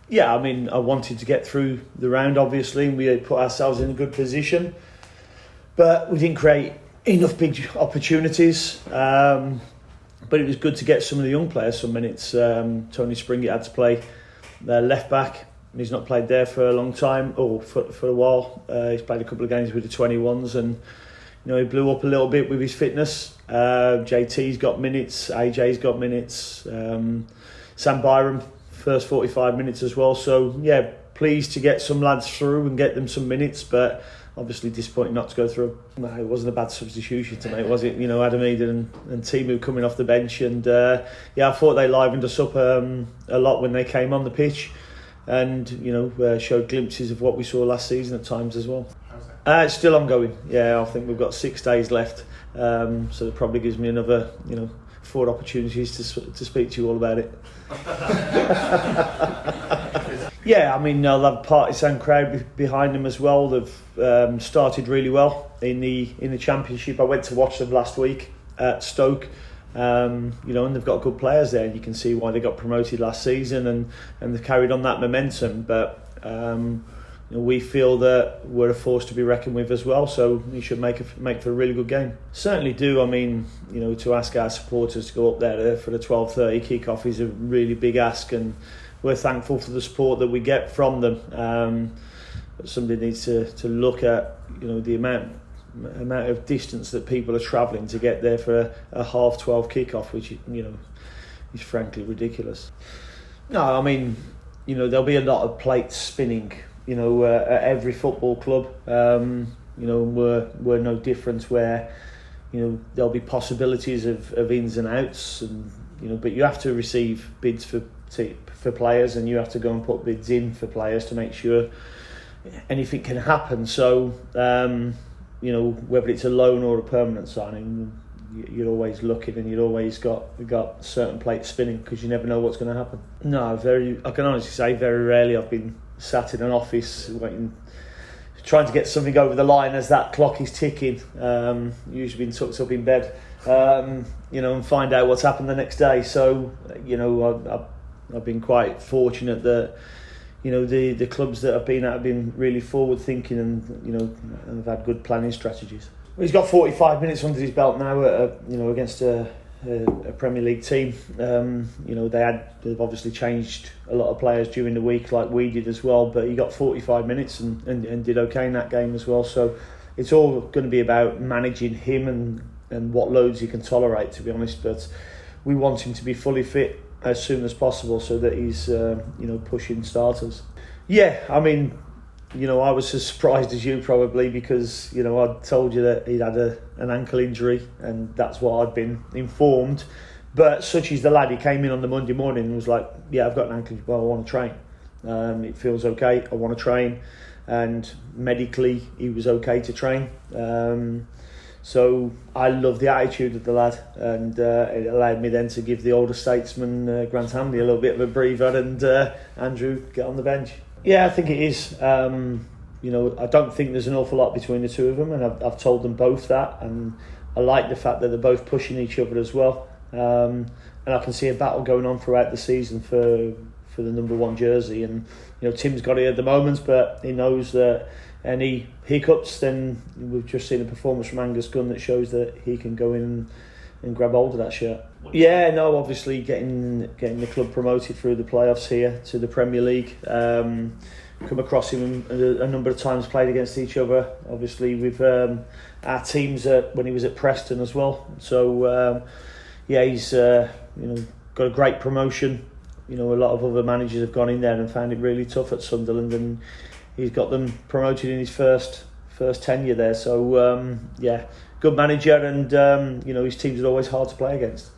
Yeah, I mean, I wanted to get through the round, obviously, and we had put ourselves in a good position. But we didn't create enough big opportunities. But it was good to get some of the young players some minutes. Tony Springett had to play left back. He's not played there for a long time, or for a while. He's played a couple of games with the 21s, and he blew up a little bit with his fitness. JT's got minutes, AJ's got minutes. Sam Byram, first 45 minutes as well. So yeah, pleased to get some lads through and get them some minutes, but obviously disappointing not to go through. No, it wasn't a bad substitution to make, was it? Adam Eden and Timu coming off the bench, and I thought they livened us up a lot when they came on the pitch, and showed glimpses of what we saw last season at times as well. It's still ongoing. Yeah, I think we've got 6 days left, so it probably gives me another 4 opportunities to speak to you all about it. Yeah, I mean, they'll have a partisan crowd behind them as well. They've started really well in the Championship. I went to watch them last week at Stoke, and they've got good players there. You can see why they got promoted last season, and they've carried on that momentum. But we feel that we're a force to be reckoned with as well, so we should make for a really good game. Certainly do. I mean, to ask our supporters to go up there for the 12:30 kick-off is a really big ask, and we're thankful for the support that we get from them. But somebody needs to look at the amount of distance that people are travelling to get there for a 12:30 kick-off, which is frankly ridiculous. No, I mean, there'll be a lot of plates spinning at every football club. We're no different, where there'll be possibilities of ins and outs, and but you have to receive bids for players, and you have to go and put bids in for players to make sure anything can happen. So whether it's a loan or a permanent signing, you're always looking, and you've always got certain plates spinning, because you never know what's going to happen. No, I can honestly say very rarely I've been sat in an office trying to get something over the line as that clock is ticking. Usually been tucked up in bed, and find out what's happened the next day. So I've been quite fortunate that the clubs that I've been at have been really forward thinking, and have had good planning strategies. He's got 45 minutes under his belt now against a Premier League team. They've obviously changed a lot of players during the week, like we did as well, but he got 45 minutes and did okay in that game as well. So it's all going to be about managing him and what loads he can tolerate, to be honest. But we want him to be fully fit as soon as possible, so that he's pushing starters. Yeah, I mean, I was as surprised as you probably, because I'd told you that he'd had an ankle injury, and that's what I'd been informed. But such is the lad, he came in on the Monday morning and was like, yeah, I've got an ankle, well, I want to train. It feels okay, I want to train. And medically, he was okay to train. So I love the attitude of the lad, and it allowed me then to give the older statesman, Grant Hamley, a little bit of a breather, and Andrew get on the bench. Yeah, I think it is. I don't think there's an awful lot between the two of them, and I've told them both that, and I like the fact that they're both pushing each other as well. And I can see a battle going on throughout the season for the number 1 jersey, and Tim's got it at the moment, but he knows that any hiccups, then we've just seen a performance from Angus Gunn that shows that he can go in and grab hold of that shirt. Yeah, no, obviously getting the club promoted through the playoffs here to the Premier League. Come across him a number of times, played against each other. Obviously with our teams when he was at Preston as well. So he's got a great promotion. A lot of other managers have gone in there and found it really tough at Sunderland, and he's got them promoted in his first tenure there. So good manager, and his teams are always hard to play against.